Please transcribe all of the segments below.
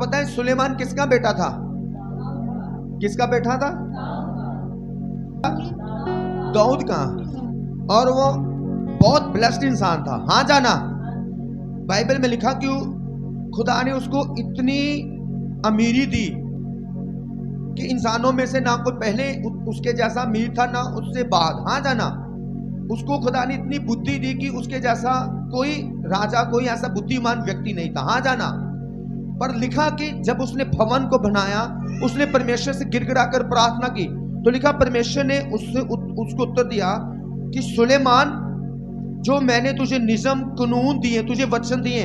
पता है सुलेमान किसका बेटा था? किसका बेटा था? दाऊद का। और वो बहुत ब्लेस्ड इंसान था। हाँ जाना, बाइबल में लिखा कि खुदा ने उसको इतनी अमीरी दी कि इंसानों में से ना कोई पहले उसके जैसा अमीर था ना उससे बाद। हाँ जाना, उसको खुदा ने इतनी बुद्धि दी कि उसके जैसा कोई राजा, कोई ऐसा बुद्धिमान व्यक्ति नहीं था। हाँ जाना, पर लिखा कि जब उसने भवन को बनाया, उसने परमेश्वर से गिड़गिड़ा कर प्रार्थना की, तो लिखा परमेश्वर ने उसको उत्तर दिया कि सुलेमान, जो मैंने तुझे निज़म कानून दिए, तुझे वचन दिए,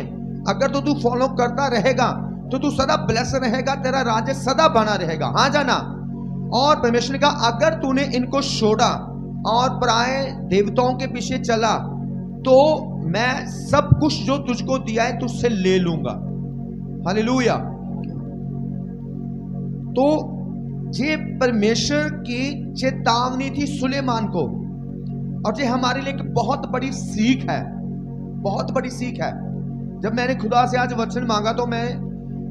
अगर तो तू फॉलो करता रहेगा तो तू सदा ब्लेस रहेगा, तेरा राज्य सदा बना रहेगा। हाँ जाना। और परमेश्वर ने कहा अगर तूने इनको छोड़ा और पराए देवताओं के पीछे चला तो मैं सब कुछ जो तुझको दिया है तुझसे ले लूंगा। हालेलुया। तो ये परमेश्वर की चेतावनी थी सुलेमान को, और ये हमारे लिए एक बहुत बड़ी सीख है, बहुत बड़ी सीख है। जब मैंने खुदा से आज वचन मांगा तो मैं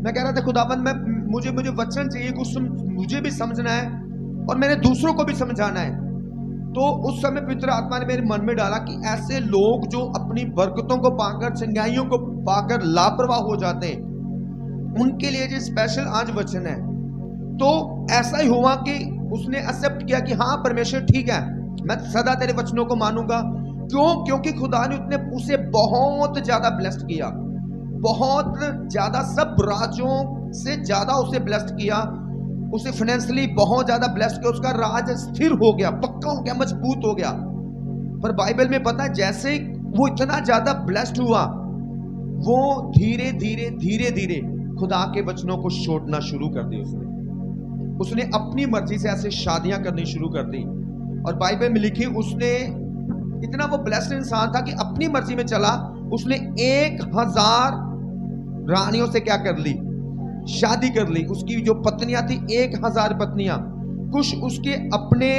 कह रहा था खुदाबंद, मुझे वचन चाहिए, कुछ मुझे भी समझना है और मैंने दूसरों को भी समझाना है। तो उस समय पवित्र आत्मा ने मेरे मन में डाला कि ऐसे लोग जो अपनी बरकतों को पाकर, चंगाइयों को पाकर लापरवाह हो जाते हैं, उनके लिए जो स्पेशल आज वचन है। तो ऐसा ही हुआ कि उसने एक्सेप्ट किया कि हाँ परमेश्वर ठीक है, मैं सदा तेरे वचनों को मानूंगा। क्यों? क्योंकि खुदा ने उसे बहुत ज्यादा ब्लेस्ड किया, बहुत ज्यादा, सब राज्यों से ज्यादा उसे ब्लेस्ड किया, उसे फाइनेंशियली बहुत ज्यादा ब्लेस्ड किया, उसका राज स्थिर हो गया, पक्का हो गया, मजबूत हो गया। पर बाइबल में पता है जैसे वो इतना ज्यादा ब्लेस्ड हुआ, वो धीरे धीरे धीरे धीरे खुदा के वचनों को छोड़ना शुरू कर दी। उसने अपनी मर्जी से ऐसे शादियां करनी शुरू कर दी। और बाइबल में लिखी उसने इतना वो ब्लेस्ड इंसान था कि अपनी मर्जी में चला, उसने 1000 रानियों से क्या कर ली? शादी कर ली। उसकी जो पत्नियां थी 1000 पत्नियां, कुछ उसके अपने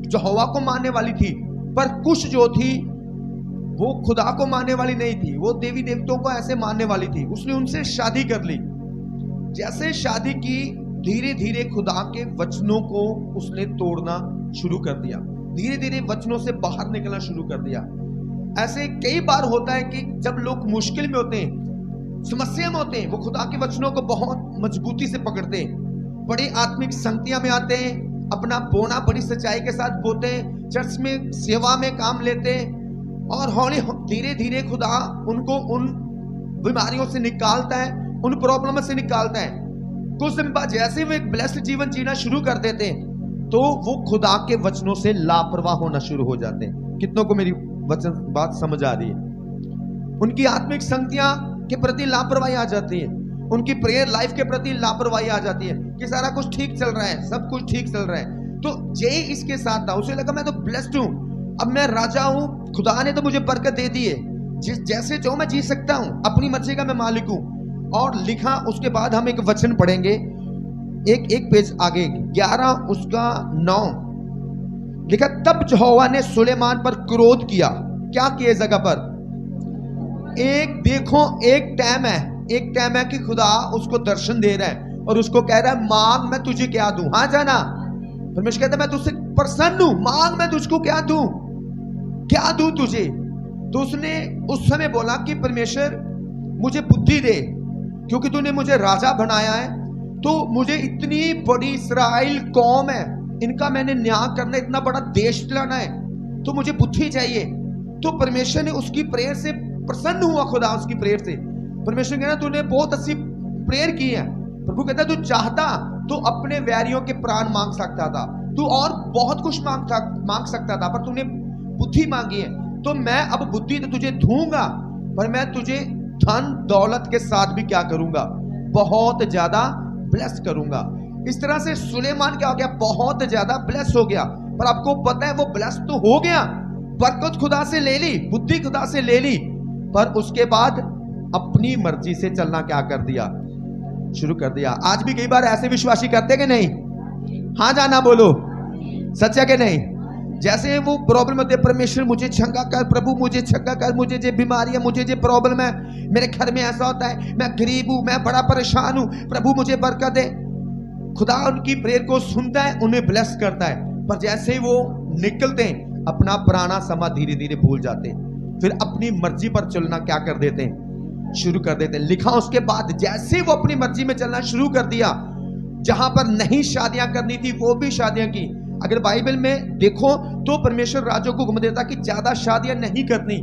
यहोवा को मानने वाली थी, पर कुछ जो थी वो खुदा को मानने वाली नहीं थी, वो देवी देवताओं को ऐसे मानने वाली थी। उसने उनसे शादी कर ली। जैसे शादी की, धीरे धीरे खुदा के वचनों को उसने तोड़ना शुरू कर दिया, धीरे धीरे वचनों से बाहर निकलना शुरू कर दिया। ऐसे कई बार होता है कि जब लोग मुश्किल में होते हैं, समस्या में होते हैं, वो खुदा के वचनों को बहुत मजबूती से पकड़ते हैं, बड़ी आत्मिक संगतियां में आते हैं, अपना बोना बड़ी सच्चाई के साथ बोते हैं, चर्च में सेवा में काम लेते हैं, और हौली धीरे धीरे खुदा उनको उन बीमारियों से निकालता है, उन प्रॉब्लम से निकालता है। कुछ समय बाद जैसे वो एक ब्लेस्ड जीवन जीना शुरू कर देते हैं, तो वो खुदा के वचनों से लापरवाह होना शुरू हो जाते हैं। कितनों को मेरी वचन बात समझ आ रही है? उनकी आत्मिक संगतियां के प्रति लापरवाही आ जाती है, उनकी प्रेयर लाइफ के प्रति लापरवाही आ जाती है कि सारा कुछ ठीक चल रहा है, सब कुछ ठीक चल रहा है। तो जय इसके साथ था, उसे लगा मैं तो ब्लेस्ड हूं, अब मैं राजा हूं, खुदा ने तो मुझे बरकत दे दी है, जैसे जो मैं जी सकता हूं, अपनी मर्जी का मैं मालिक हूं। और लिखा, उसके बाद हम एक वचन पढ़ेंगे, एक पेज आगे 11 उसका 9 लिखा, तब यहोवा ने सुलेमान पर क्रोध किया। क्या किया जगह पर? देखो एक टाइम है कि खुदा उसको दर्शन दे रहा है और उसको कह रहा है मांग मैं तुझे क्या दूं। हाँ जाना, परमेश्वर कहता है मैं तुझसे प्रसन्न हूं, मांग मैं तुझको क्या दूं तुझे। तो उसने उस समय बोला कि परमेश्वर मुझे बुद्धि दे, क्योंकि तूने मुझे राजा बनाया है, तो मुझे इतनी बड़ी इस्राएल कौम है, इनका मैंने न्याय करना, इतना बड़ा देश चलाना है, तो मुझे बुद्धि चाहिए। तो परमेश्वर ने उसकी प्रेयर से प्रसन्न हुआ, खुदा उसकी प्रेयर से। परमेश्वर कहना तूने बहुत अच्छी प्रेयर की है। प्रभु कहता तू चाहता तो अपने वैरियों के प्राण मांग सकता था, तू और बहुत कुछ मांग सकता था, पर तूने बुद्धि मांगी है, तो मैं अब बुद्धि तो तुझे दूंगा, पर मैं तुझे धन दौलत के साथ भी क्या करूंगा? बहुत ज्यादा ब्लेस करूंगा। इस तरह से सुलेमान क्या हो गया? बहुत ज्यादा ब्लेस हो गया। पर आपको पता है वो ब्लेस तो हो गया, बरकत खुदा से ले ली, बुद्धि खुदा से ले ली, पर उसके बाद अपनी मर्जी से चलना क्या कर दिया? शुरू कर दिया। आज भी कई बार ऐसे विश्वासी करते कि नहीं? हाँ जाना बोलो, सच है कि नहीं? जैसे वो प्रॉब्लम होते, परमेश्वर मुझे चंगा कर, प्रभु मुझे चंगा कर, मुझे जो बीमारी है, मुझे जो प्रॉब्लम है, मेरे घर में ऐसा होता है, मैं गरीब हूं, मैं बड़ा परेशान हूं, प्रभु मुझे बरकत दे। खुदा उनकी प्रेयर को सुनता है, उन्हें ब्लेस करता है। पर जैसे ही वो निकलते हैं, अपना पुराना समा धीरे धीरे भूल जाते हैं, फिर अपनी मर्जी पर चलना क्या कर देते हैं, शुरू कर देते हैं। लिखा उसके बाद जैसे वो अपनी मर्जी में चलना शुरू कर दिया, जहां पर नहीं शादियां करनी थी वो भी शादियां की। अगर बाइबल में देखो तो परमेश्वर राजों को हुक्म देता कि ज्यादा शादियां नहीं करनी,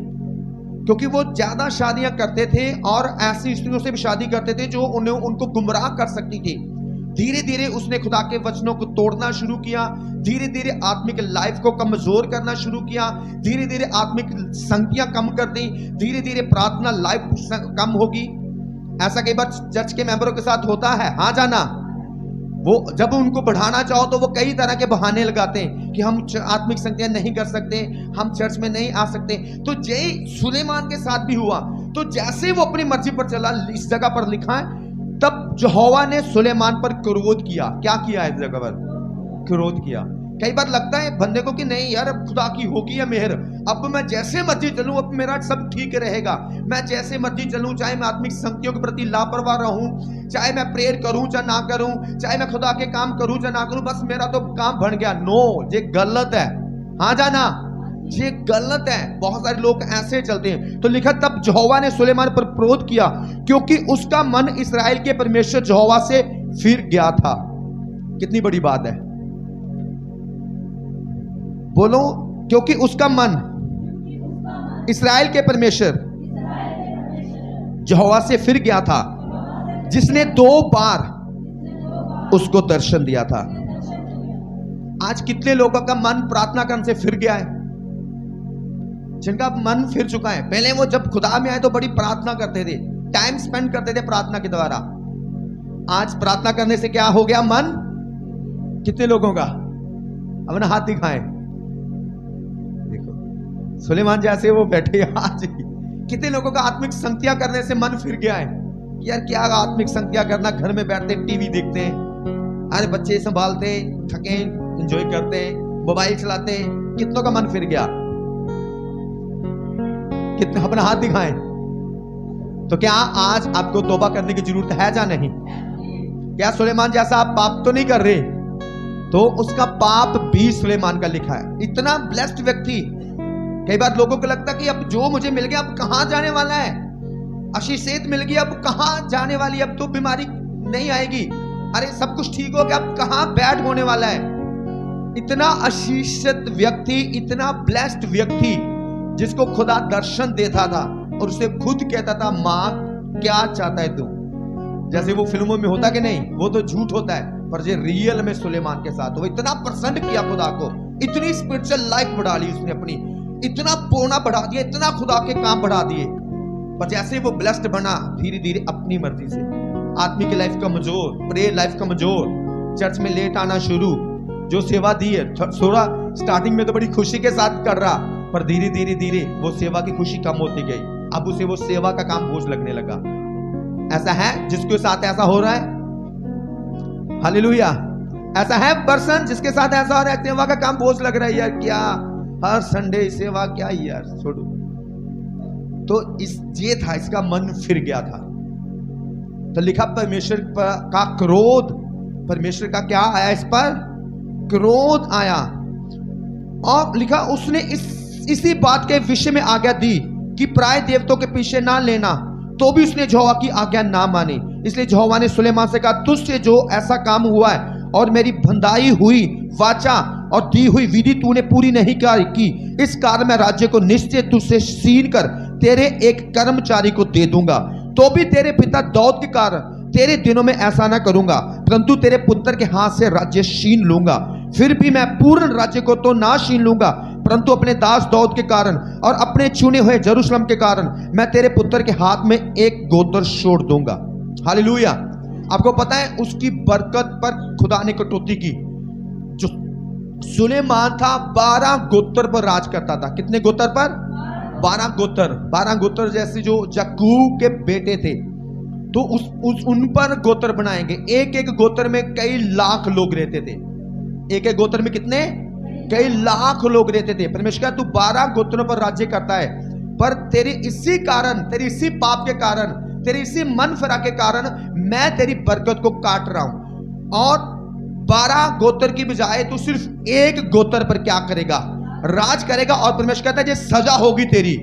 क्योंकि वो ज्यादा शादियां करते थे और ऐसी स्त्रियों से भी शादी करते थे जो उनको गुमराह कर सकती थी। धीरे धीरे उसने खुदा के वचनों को तोड़ना शुरू किया, धीरे धीरे आत्मिक लाइफ को कमजोर करना शुरू किया, धीरे धीरे आत्मिक संगतियां कम कर दी, धीरे धीरे प्रार्थना लाइफ कम होगी। ऐसा कई बार चर्च के मेंबरों के साथ होता है। हाँ जाना, वो जब उनको बढ़ाना चाहो तो वो कई तरह के बहाने लगाते हैं कि हम आत्मिक संगतियां नहीं कर सकते, हम चर्च में नहीं आ सकते। तो जय सुलेमान के साथ भी हुआ। तो जैसे वो अपनी मर्जी पर चला, इस जगह पर लिखा है, तब यहोवा ने सुलेमान पर क्रोध किया। क्या किया है इस जगह पर? क्रोध किया। कई बार लगता है बंदे को कि नहीं यार, अब खुदा की होगी है मेहर, अब मैं जैसे मर्जी चलूं, अब मेरा सब ठीक रहेगा, मैं जैसे मर्जी चलूं, चाहे मैं आत्मिक संगतियों के प्रति लापरवाह रहूं, चाहे मैं प्रेयर करूं चाहे ना करूं, चाहे मैं खुदा के काम करूं चाहे ना करूं, बस मेरा तो काम बन गया। नो, ये गलत है। हाँ जाना, ये गलत है। बहुत सारे लोग ऐसे चलते हैं। तो लिखा, तब यहोवा ने सुलेमान पर क्रोध किया क्योंकि उसका मन इस्राएल के परमेश्वर यहोवा से फिर गया था। कितनी बड़ी बात है, बोलो, क्योंकि उसका मन इस्राएल के परमेश्वर यहोवा से फिर गया था, जिसने 2 बार उसको दर्शन दिया था। आज कितने लोगों का मन प्रार्थना करने से फिर गया है, जिनका मन फिर चुका है। पहले वो जब खुदा में आए तो बड़ी प्रार्थना करते थे, टाइम स्पेंड करते थे प्रार्थना के द्वारा। आज प्रार्थना करने से क्या हो गया मन? कितने लोगों का? अपना हाथ दिखाएं। देखो सुलेमान जैसे वो बैठे, आज कितने लोगों का आत्मिक संगतियां करने से मन फिर गया है कि यार क्या आत्मिक संगतियां करना, घर में बैठते टीवी देखते हैं, अरे बच्चे संभालते, थके, एंजॉय करते, मोबाइल चलाते। कितनों का मन फिर गया? कितने? अपना हाथ दिखाएं। तो क्या आज आपको तौबा करने की जरूरत है या नहीं? क्या सुलेमान जैसा आप पाप तो नहीं कर रहे? तो उसका पाप भी सुलेमान का लिखा है। इतना ब्लेस्ड व्यक्ति। कई बार लोगों को लगता है कि अब जो मुझे मिल गया अब कहां जाने वाला है, आशीषित मिल गया अब कहां जाने वाली, अब तो बीमारी नहीं आएगी, अरे सब कुछ ठीक हो गया, अब कहां बैड होने वाला है। इतना आशीषित व्यक्ति, इतना ब्लेस्ड व्यक्ति जिसको खुदा दर्शन देता था और उसे खुद कहता था, मां क्या चाहता है तू? जैसे वो फिल्मों में होता कि नहीं, वो तो झूठ होता है, पर ये रियल में सुलेमान के साथ वो इतना प्रसन्न किया खुदा को, इतनी स्पिरिचुअल लाइफ बढ़ा ली उसने अपनी, इतना बोना बढ़ा दिया, इतना खुदा के काम बढ़ा दिए। पर जैसे वो ब्लेस्ड बना, धीरे धीरे अपनी मर्जी से आत्मिक लाइफ कमजोर, प्रेयर लाइफ कमजोर, चर्च में लेट आना शुरू, जो सेवा दी है थोड़ा स्टार्टिंग में तो बड़ी खुशी के साथ कर रहा, पर धीरे धीरे धीरे वो सेवा की खुशी कम होती गई, अब उसे वो सेवा का काम बोझ लगने लगा। ऐसा है जिसके साथ ऐसा हो रहा है? हालेलुया। ऐसा है पर्सन जिसके साथ ऐसा हो रहा है, सेवा का काम बोझ लग रहा है, यार क्या हर संडे सेवा, क्या यार छोड़ो। तो ये था, इसका मन फिर गया था। तो लिखा परमेश्वर का क्रोध, परमेश्वर का क्या आया? इस पर क्रोध आया। और लिखा उसने इसी बात के विषय में आज्ञा दी कि प्राय देवताओं के पीछे ना लेना, तो भी उसने यहोवा की आज्ञा ना मानी। इसलिए यहोवा ने सुलेमान से कहा, तुझसे जो ऐसा काम हुआ है और मेरी बंधाई हुई वाचा और दी हुई विधि तूने पूरी नहीं की, इस कारण मैं राज्य को निश्चय तुझसे छीन कर तेरे एक कर्मचारी को दे दूंगा। तो भी तेरे पिता दाऊद के कारण तेरे दिनों में ऐसा ना करूंगा, परंतु तेरे पुत्र के हाथ से राज्य छीन लूंगा। फिर भी मैं पूर्ण राज्य को तो ना छीन लूंगा, परंतु अपने दास दाऊद के कारण और अपने चुने हुए यरूशलेम के कारण मैं तेरे पुत्र के हाथ में एक गोत्र छोड़ दूंगा। हालेलुया। आपको पता है उसकी बरकत पर खुदा ने कटौती की। जो सुलेमान था 12 गोत्र पर राज करता था। कितने गोत्र पर? 12 गोत्र। 12 गोत्र जैसे जो याकूब के बेटे थे, तो उन पर गोत्र बनाएंगे। एक एक गोत्र में कई लाख लोग रहते थे। एक एक गोत्र में कितने? कई लाख लोग रहते थे। परमेश्वर तू 12 गोत्रों पर राज्य करता है, पर तेरी इसी कारण, तेरी इसी पाप के कारण, तेरी इसी मन फिरा के कारण मैं तेरी बरकत को काट रहा हूं। और 12 गोत्र की बजाय तू सिर्फ एक गोत्र पर क्या करेगा? राज करेगा। और परमेश्वर कहता है ये सजा होगी तेरी,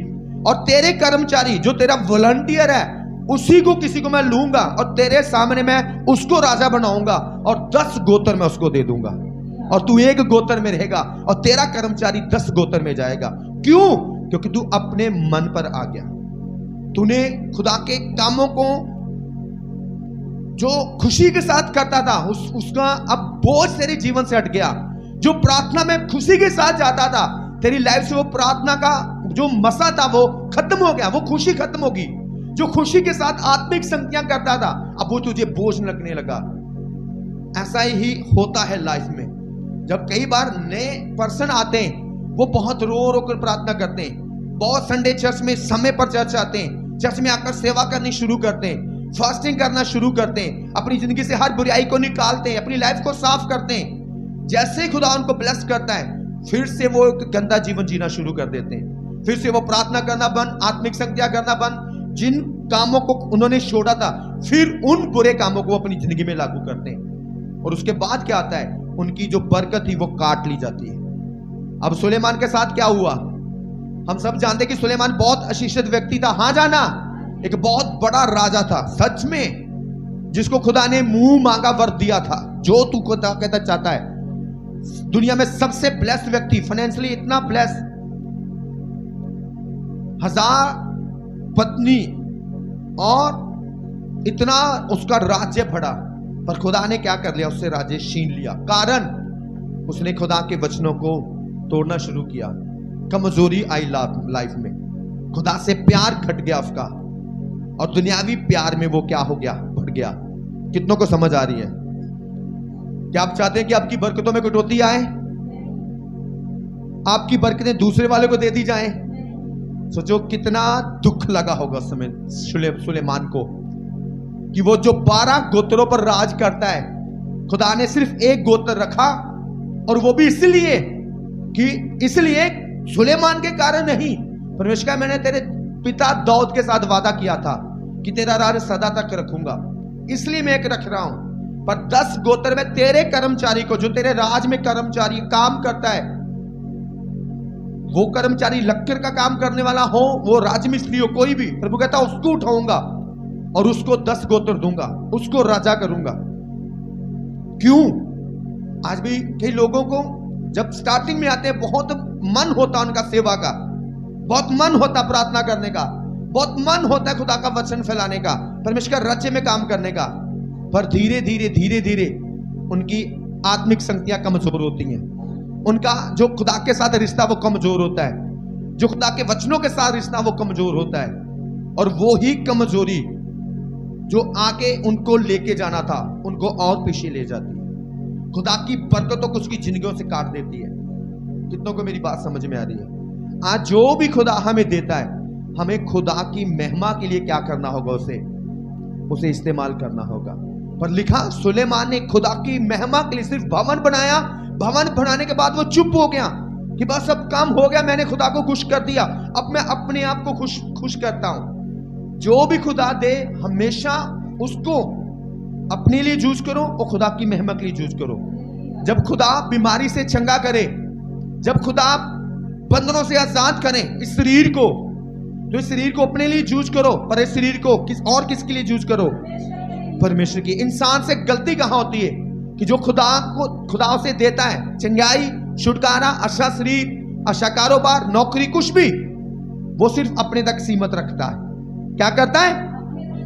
और तेरे कर्मचारी जो तेरा वॉलंटियर है उसी को किसी को मैं लूंगा और तेरे सामने मैं उसको राजा बनाऊंगा और 10 गोत्र में उसको दे दूंगा, और तू एक गोत्र में रहेगा और तेरा कर्मचारी 10 गोत्र में जाएगा। क्यों? क्योंकि तू अपने मन पर आ गया। तूने खुदा के कामों को जो खुशी के साथ करता था उसका अब बोझ तेरे जीवन से हट गया। जो प्रार्थना में खुशी के साथ जाता था तेरी लाइफ से, वो प्रार्थना का जो मसा था वो खत्म हो गया, वो खुशी खत्म होगी। जो खुशी के साथ आत्मिक संगतियां करता था अब वो तुझे बोझ लगने लगा। ऐसा ही होता है लाइफ में। जब कई बार नए पर्सन आते हैं वो बहुत रो रो कर प्रार्थना करते हैं, बहुत संडे चर्च में समय पर चर्च आते हैं, चर्च में आकर सेवा करनी शुरू करते हैं, फास्टिंग करना शुरू करते हैं, अपनी जिंदगी से हर बुराई को निकालते हैं, अपनी लाइफ को साफ करते हैं। जैसे ही खुदा उनको ब्लेस करता है फिर से वो एक गंदा जीवन जीना शुरू कर देते हैं। फिर से वो प्रार्थना करना बंद, आत्मिक संगतियां करना बंद, जिन कामों को उन्होंने छोड़ा था फिर उन बुरे कामों को अपनी जिंदगी में लागू करते हैं। और उसके बाद क्या आता है? उनकी जो बरकत थी वो काट ली जाती है। अब सुलेमान के साथ क्या हुआ? हम सब जानते कि सुलेमान बहुत आशीषित व्यक्ति था। हाँ जाना, एक बहुत बड़ा राजा था सच में, जिसको खुदा ने मुंह मांगा वर दिया था। जो तू खुदा कहता चाहता है, दुनिया में सबसे ब्लेस्ड व्यक्ति, फाइनेंशियली इतना ब्लेस्ड, 1000 पत्नी और इतना उसका राज्य बढ़ा, पर खुदा ने क्या कर लिया? उससे राज्य छीन लिया। कारण उसने खुदा के वचनों को तोड़ना शुरू किया। कमजोरी आई लाइफ में, खुदा से प्यार घट गया उसका, और दुनियावी प्यार में वो क्या हो गया? बढ़ गया। कितनों को समझ आ रही है? क्या आप चाहते हैं कि आपकी बरकतों में कटौती आए? आपकी बरकतें दूसरे वाले को दे दी जाएं? सोचो कितना दुख लगा होगा उस समय सुलेमान को कि वो जो 12 गोत्रों पर राज करता है, खुदा ने सिर्फ एक गोत्र रखा, और वो भी इसलिए सुलेमान के कारण नहीं। परमेश्वर का मैंने तेरे पिता दाऊद के साथ वादा किया था कि तेरा राज सदा तक रखूंगा, इसलिए मैं एक रख रहा हूं। पर 10 गोत्र में तेरे कर्मचारी को, जो तेरे राज में कर्मचारी काम करता है, वो कर्मचारी लक्कर का काम करने वाला हो, वो राजमिस्त्री हो, कोई भी, प्रभु कहता उसको उठाऊंगा और उसको 10 गोत्र दूंगा, उसको राजा करूंगा। क्यों? आज भी कई लोगों को जब स्टार्टिंग में आते हैं बहुत मन होता उनका सेवा का, बहुत मन होता प्रार्थना करने का, बहुत मन होता है खुदा का वचन फैलाने का, परमेश्वर का राज्य में काम करने का, पर धीरे धीरे उनकी आत्मिक संगतियां कमजोर होती हैं। उनका जो खुदा के साथ रिश्ता वो कमजोर होता है, जो खुदा के वचनों के साथ रिश्ता वो कमजोर होता है, और वो ही कमजोरी जो आगे उनको लेके जाना था उनको और पीछे ले जाती है। खुदा की बरकतों को उसकी जिंदगियों से काट देती है। कितनों को मेरी बात समझ में आ रही है? आज जो भी खुदा हमें देता है, हमें खुदा की महिमा के लिए क्या करना होगा? उसे इस्तेमाल करना होगा। पर लिखा सुलेमान ने खुदा की महिमा के लिए सिर्फ भवन बनाया, भवन बनाने के बाद वो चुप हो गया कि बस अब काम हो गया, मैंने खुदा को खुश कर दिया, अब मैं अपने आप को खुश करता हूं। जो भी खुदा दे हमेशा उसको अपने लिए यूज करो और खुदा की महिमा के लिए यूज करो। जब खुदा बीमारी से चंगा करे, जब खुदा बंधनों से आजाद करे इस शरीर को, तो इस शरीर को अपने लिए यूज करो, पर इस शरीर को किसके लिए यूज करो? परमेश्वर की। इंसान से गलती कहां होती है कि जो खुदा उसे देता है, चंगाई, छुटकारा, अच्छा शरीर, अच्छा कारोबार, नौकरी, कुछ भी, वो सिर्फ अपने तक सीमित रखता है। क्या करता है?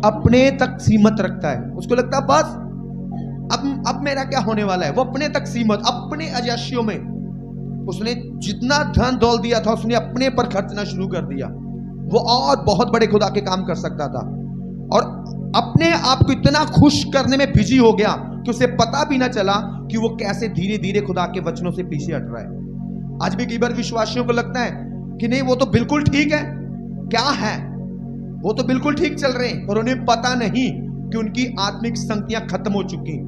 अपने तक सीमित रखता है। उसको लगता है बस अब मेरा क्या होने वाला है। वो अपने तक सीमित, अपने अय्याशियों में उसने जितना धन दौल दिया था उसने अपने पर खर्चना शुरू कर दिया। वो और बहुत बड़े खुदा के काम कर सकता था, और अपने आप को इतना खुश करने में बिजी हो गया कि उसे पता भी ना चला कि वो कैसे धीरे धीरे खुदा के वचनों से पीछे हट रहा है। आज भी कई बार विश्वासियों को लगता है कि नहीं वो तो बिल्कुल ठीक है, क्या है, वो तो बिल्कुल ठीक चल रहे हैं, पर उन्हें पता नहीं कि उनकी आत्मिक संगतियां खत्म हो चुकी,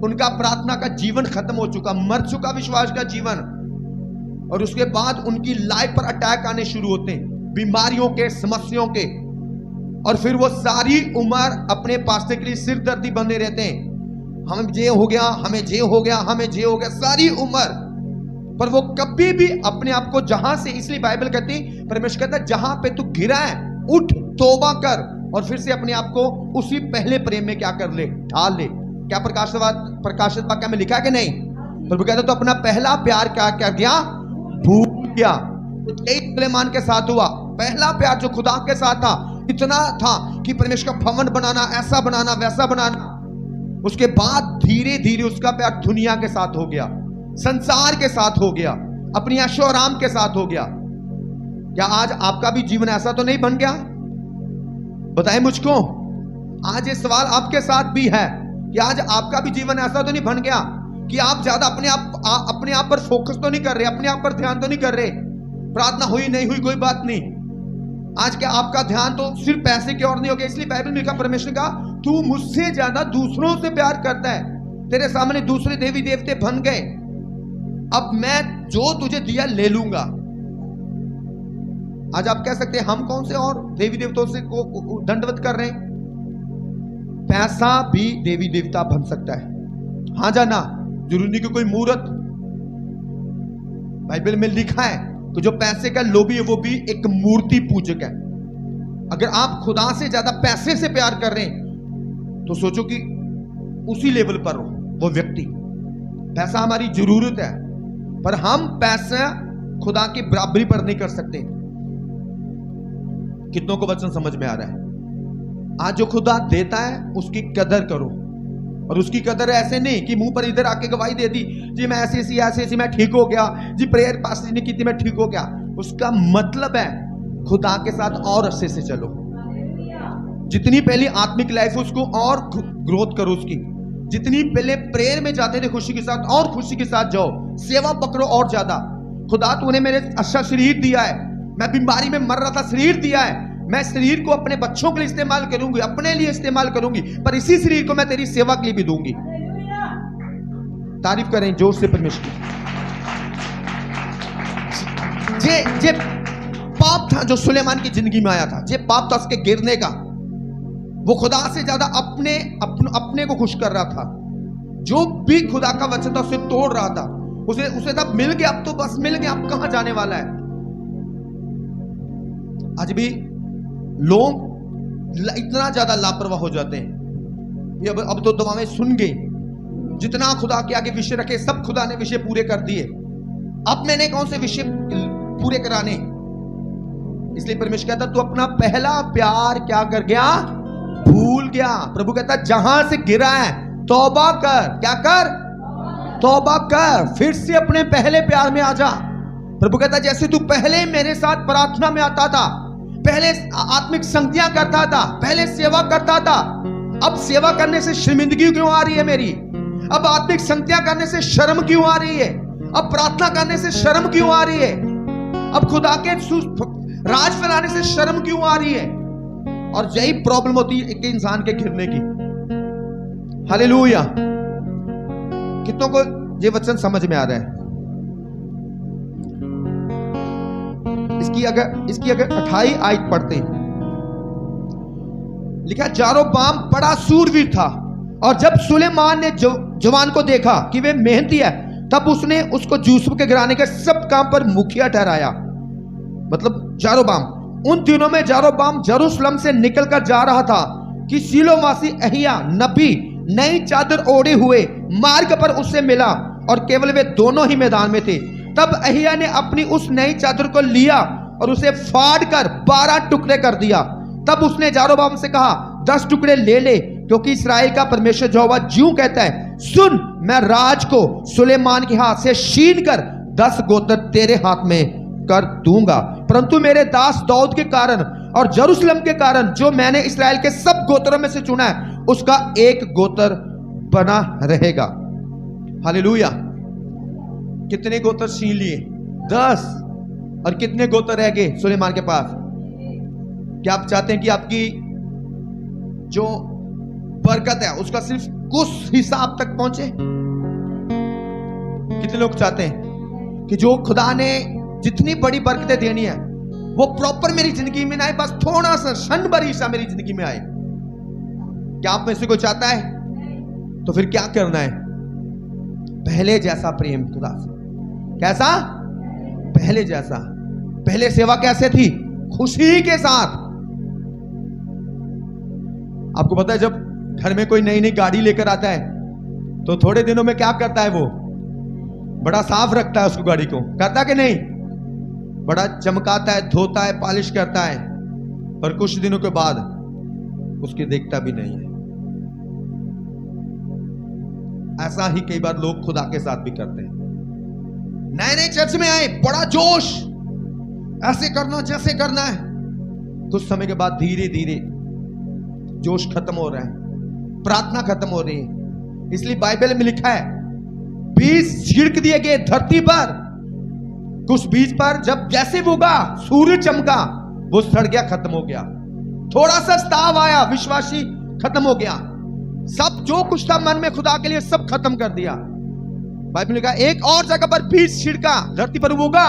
उनका प्रार्थना का जीवन खत्म हो चुका, मर चुका विश्वास का जीवन। और उसके बाद उनकी लाइफ पर अटैक आने शुरू होते हैं, बीमारियों के, समस्याओं के, और फिर वो सारी उम्र अपने पास्ते के लिए सिरदर्दी बने रहते हैं। हमें ये हो गया, हमें ये हो गया, हमें ये हो गया, सारी उम्र। पर वो कभी भी अपने आप को जहां से, इसलिए बाइबल कहती, परमेश्वर कहता है जहां पे तू गिरा है उठ, तौबा कर और फिर से अपने आप को उसी पहले प्रेम में क्या कर ले, ढाल ले। क्या प्रकाशित वाक्य में लिखा है कि नहीं? प्रभु कहता तो अपना पहला प्यार क्या कर गया, भूल गया। सुलेमान के साथ हुआ, पहला प्यार जो खुदा के साथ था इतना था कि परमेश्वर का भवन बनाना, ऐसा बनाना, वैसा बनाना। उसके बाद धीरे धीरे उसका प्यार दुनिया के साथ हो गया, संसार के साथ हो गया, अपनी ऐशो आराम के साथ हो गया। क्या आज आपका भी जीवन ऐसा तो नहीं बन गया? बताएं मुझको। आज ये सवाल आपके साथ भी है कि आज आपका भी जीवन ऐसा तो नहीं बन गया कि आप ज्यादा अपने आप पर फोकस तो नहीं कर रहे, अपने आप पर ध्यान तो नहीं कर रहे। प्रार्थना हुई नहीं हुई कोई बात नहीं, आज क्या आपका ध्यान तो सिर्फ पैसे की ओर नहीं हो गया। इसलिए बाइबल में लिखा, परमेश्वर का तू मुझसे ज्यादा दूसरों से प्यार करता है, तेरे सामने दूसरे देवी देवते बन गए, अब मैं जो तुझे दिया ले लूंगा। आज आप कह सकते हैं हम कौन से और देवी देवताओं से को दंडवत कर रहे हैं? पैसा भी देवी देवता बन सकता है। हाँ जाना जरूरी नहीं कि कोई मूर्त। बाइबल में लिखा है कि जो पैसे का लोभी है वो भी एक मूर्ति पूजक है। अगर आप खुदा से ज्यादा पैसे से प्यार कर रहे हैं तो सोचो कि उसी लेवल पर हो वो व्यक्ति। पैसा हमारी जरूरत है पर हम पैसा खुदा की बराबरी पर नहीं कर सकते। कितनों को वचन समझ में आ रहा है? आज जो खुदा देता है उसकी कदर करो, और उसकी कदर ऐसे नहीं कि मुंह पर इधर आके गवाही दे दी, जी मैं ऐसे मैं ठीक हो गया, जी प्रेयर पास नहीं की थी मैं ठीक हो गया। उसका मतलब है खुदा के साथ और अच्छे से चलो। जितनी पहले आत्मिक लाइफ उसको और ग्रोथ करो उसकी। जितनी पहले प्रेयर में जाते थे खुशी के साथ और खुशी के साथ जाओ। सेवा पकड़ो और ज्यादा। खुदा तूने मेरे अच्छा शरीर दिया है, मैं बीमारी में मर रहा था, शरीर दिया है, मैं शरीर को अपने बच्चों के लिए इस्तेमाल करूंगी, अपने लिए इस्तेमाल करूंगी, पर इसी शरीर को मैं तेरी सेवा के लिए भी दूंगी। तारीफ करें जोर से परमेश्वर की। जे पाप था जो सुलेमान की जिंदगी में आया था, जे पाप था उसके गिरने का, वो खुदा से ज्यादा अपने को खुश कर रहा था। जो भी खुदा का वचन था उसे तोड़ रहा था। उसे तब मिल गया, अब तो बस मिल गया, अब कहां जाने वाला है। आज भी लोग इतना ज्यादा लापरवाह हो जाते हैं, अब तो दुआएं सुन गई, जितना खुदा के आगे विषय रखे सब खुदा ने विषय पूरे कर दिए, अब मैंने कौन से विषय पूरे कराने। इसलिए परमेश्वर कहता तू अपना पहला प्यार क्या कर गया, भूल गया। प्रभु कहता जहां से गिरा है तौबा कर, क्या कर, तौबा कर, फिर से अपने पहले प्यार में आ जा। प्रभु कहता जैसे तू पहले मेरे साथ प्रार्थना में आता था, पहले आत्मिक संगतियां करता था, पहले सेवा करता था, अब सेवा करने से शर्मिंदगी क्यों आ रही है मेरी? अब आत्मिक संगतियां करने से शर्म क्यों आ रही है? अब प्रार्थना करने से शर्म क्यों आ रही है? अब खुदा के राज फैलाने से शर्म क्यों आ रही है? और यही प्रॉब्लम होती है एक इंसान के गिरने की। हालेलुया। कितनों को ये वचन समझ में आ रहा है? इसकी अगर 28 आयत पढ़ते हैं, लिखा यारोबाम बड़ा सूरवीर था और जब सुलेमान ने जवान को देखा कि वे मेहनती है, तब उसने उसको यूसुफ के घराने के सब काम पर मुखिया ठहराया। मतलब यारोबाम, उन दिनों में यारोबाम यरूशलेम से निकलकर जा रहा था कि सीलोवासी अहिया नबी नई चादर ओढ़े हुए मार्ग पर उससे मिला और केवल वे दोनों ही मैदान में थे। तब अहिया ने अपनी उस नई चादर को लिया और उसे फाड़ कर 12 टुकड़े कर दिया। तब उसने यारोबाम से कहा 10 टुकड़े ले ले, क्योंकि इस्राएल का परमेश्वर यहोवा यूं कहता है, सुन मैं राज को सुलेमान के हाथ से छीन कर 10 गोत्र तेरे हाथ में कर दूंगा, परंतु मेरे दास दाऊद के कारण और यरूशलेम के कारण जो मैंने इस्राएल के सब गोत्रों में से चुना है, उसका एक गोत्र बना रहेगा। हालेलुया। कितने गोत्र छीन लिए? 10। और कितने गोत्र रह गए सुलेमान के पास? क्या आप चाहते हैं कि आपकी जो बरकत है उसका सिर्फ कुछ हिस्सा आप तक पहुंचे? कितने लोग चाहते हैं? कि जो खुदा ने जितनी बड़ी बरकतें देनी है वो प्रॉपर मेरी जिंदगी में ना आए, बस थोड़ा सा क्षण भर सा मेरी जिंदगी में आए। क्या आप में से कोई चाहता है? तो फिर क्या करना है? पहले जैसा प्रेम खुदा से। कैसा? पहले जैसा। पहले सेवा कैसे थी? खुशी के साथ। आपको पता है जब घर में कोई नई नई गाड़ी लेकर आता है तो थोड़े दिनों में क्या करता है? वो बड़ा साफ रखता है उसको, गाड़ी को, करता कि नहीं? बड़ा चमकाता है, धोता है, पॉलिश करता है, पर कुछ दिनों के बाद उसकी देखता भी नहीं है। ऐसा ही कई बार लोग खुदा के साथ भी करते हैं। नए नए चर्च में आए, बड़ा जोश, ऐसे करना जैसे करना है, कुछ समय के बाद धीरे धीरे जोश खत्म हो रहा है, प्रार्थना खत्म हो रही है। इसलिए बाइबल में लिखा है बीज छिड़क दिए गए धरती पर, कुछ बीज पर जब जैसे उगा, सूर्य चमका, वो सड़ गया, खत्म हो गया। थोड़ा सा स्ताव आया, विश्वासी खत्म हो गया। सब जो कुछ था मन में खुदा के लिए सब खत्म कर दिया। बाइबल में लिखा एक और जगह पर बीज छिड़का, धरती पर उगा,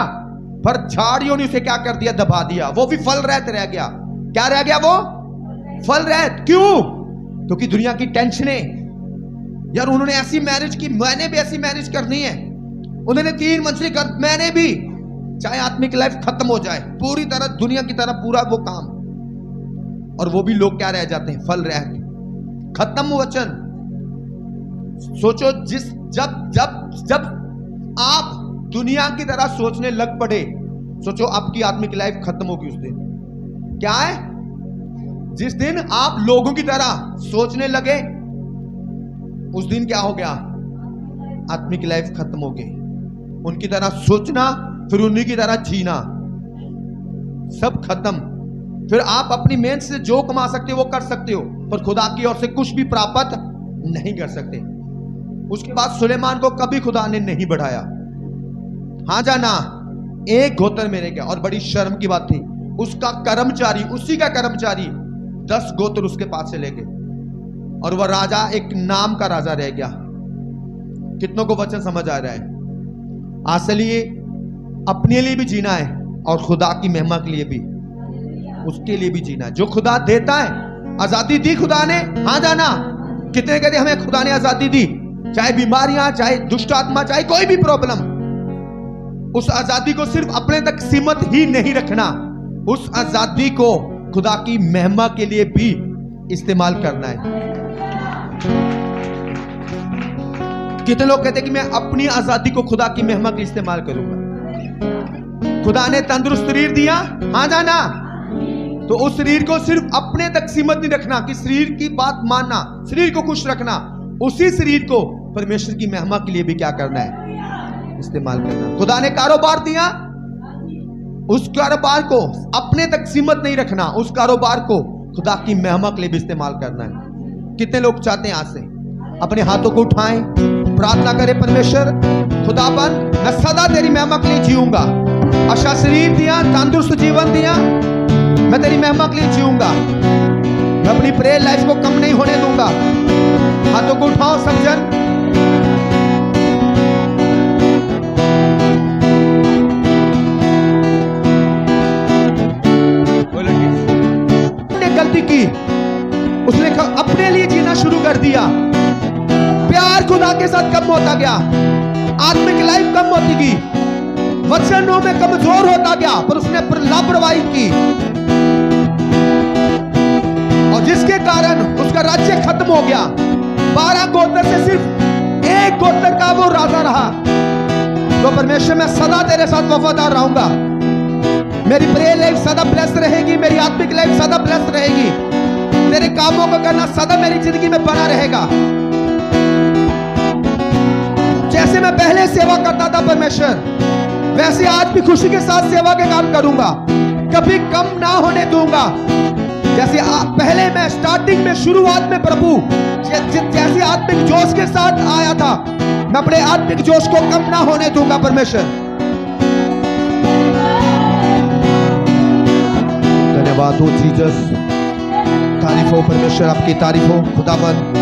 पर झाड़ियों ने उसे क्या कर दिया? दबा दिया। वो भी फल रहित रह गया। क्या रह गया? वो फल रहित। क्यों? क्योंकि दुनिया की टेंशनें, यार उन्होंने ऐसी मैरिज की, मैंने भी ऐसी मैरिज करनी है, उन्होंने 3 मंजिल कर, मैंने भी, चाहे आत्मिक लाइफ खत्म हो जाए पूरी तरह दुनिया की तरह, पूरा वो काम, और वो भी लोग क्या रह जाते हैं? फल रह के खत्म वचन। सोचो जब जब जब आप दुनिया की तरह सोचने लग पड़े, सोचो आपकी आत्मिक लाइफ खत्म होगी उस दिन। क्या है? जिस दिन आप लोगों की तरह सोचने लगे, उस दिन क्या हो गया? आत्मिक लाइफ खत्म हो गई। उनकी तरह सोचना, फिर उन्हीं की तरह जीना, सब खत्म। फिर आप अपनी मेहनत से जो कमा सकते हो वो कर सकते हो, पर खुदा की ओर से कुछ भी प्राप्त नहीं कर सकते। उसके बाद सुलेमान को कभी खुदा ने नहीं बढ़ाया। हाँ जाना, एक गोत्र में रह गया। और बड़ी शर्म की बात थी, उसका कर्मचारी, उसी का कर्मचारी 10 गोत्र उसके पास से ले गए, और वह राजा एक नाम का राजा रह गया। कितनों को वचन समझ आ रहा है? असलिए अपने लिए भी जीना है और खुदा की महिमा के लिए भी, उसके लिए भी जीना है। जो खुदा देता है, आजादी दी खुदा ने। हाँ जाना, कितने कहते हमें खुदा ने आजादी दी, चाहे बीमारियां, चाहे दुष्ट आत्मा, चाहे कोई भी प्रॉब्लम, उस आजादी को सिर्फ अपने तक सीमित ही नहीं रखना, उस आजादी को खुदा की महिमा के लिए भी इस्तेमाल करना है। कितने लोग कहते हैं कि मैं अपनी आजादी को खुदा की महिमा के लिए इस्तेमाल करूंगा। खुदा ने तंदुरुस्त शरीर दिया, हाँ जाना, तो उस शरीर को सिर्फ अपने तक सीमित नहीं रखना कि शरीर की बात मानना, शरीर को खुश रखना, उसी शरीर को परमेश्वर की महिमा के लिए भी क्या करना है? इस्तेमाल करना। खुदा ने कारोबार दिया, उस कारोबार को अपने तक सीमित नहीं रखना, उस कारोबार को खुदा की महिमा के लिए भी इस्तेमाल करना है। कितने लोग चाहते हैं आज से अपने हाथों को उठाएं, प्रार्थना करें, परमेश्वर खुदाबंद मैं सदा तेरी महिमा के लिए जीऊंगा। अच्छा शरीर दिया, तंदुरुस्त जीवन दिया, मैं तेरी महिमा के लिए जीऊंगा। मैं अपनी प्रेयर लाइफ को कम नहीं होने दूंगा। हाथों को उठाओ सब जन। गलती की, उसने अपने लिए जीना शुरू कर दिया। प्यार खुदा के साथ कम होता गया, आत्मिक लाइफ कम होती गई, वचनों में कमजोर होता गया, पर उसने लापरवाही की, और जिसके कारण उसका राज्य खत्म हो गया। 12 गोत्र से सिर्फ एक गोत्र का वो राजा रहा। तो परमेश्वर मैं सदा तेरे साथ वफादार रहूंगा, मेरी प्रेयर लाइफ सदा ब्लेस्ड रहेगी, मेरी आत्मिक लाइफ सदा ब्लेस्ड रहेगी, तेरे कामों को करना सदा मेरी जिंदगी में बना रहेगा। जैसे मैं पहले सेवा करता था परमेश्वर, वैसे आज भी खुशी के साथ सेवा के काम करूंगा, कभी कम ना होने दूंगा। जैसे पहले मैं स्टार्टिंग में, शुरुआत में प्रभु जैसे आत्मिक जोश के साथ आया था, मैं अपने आत्मिक जोश को कम ना होने दूंगा। परमेश्वर धन्यवाद हो जीसस, तारीफ हो परमेश्वर, आपकी तारीफ हो खुदाबंद।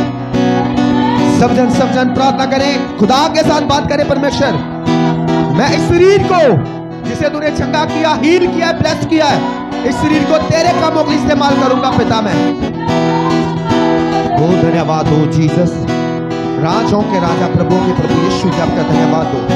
सब जन प्रार्थना करें, खुदा के साथ बात करें। परमेश्वर मैं इस शरीर को जिसे तूने चंगा किया, हील किया, ब्लेस किया है, इस शरीर को तेरे कामों के लिए इस्तेमाल करूंगा पिता मैं। ओ धन्यवाद हो जीसस, राजाओं के राजा, प्रभु के प्रभु यीशु, आपका धन्यवाद हो।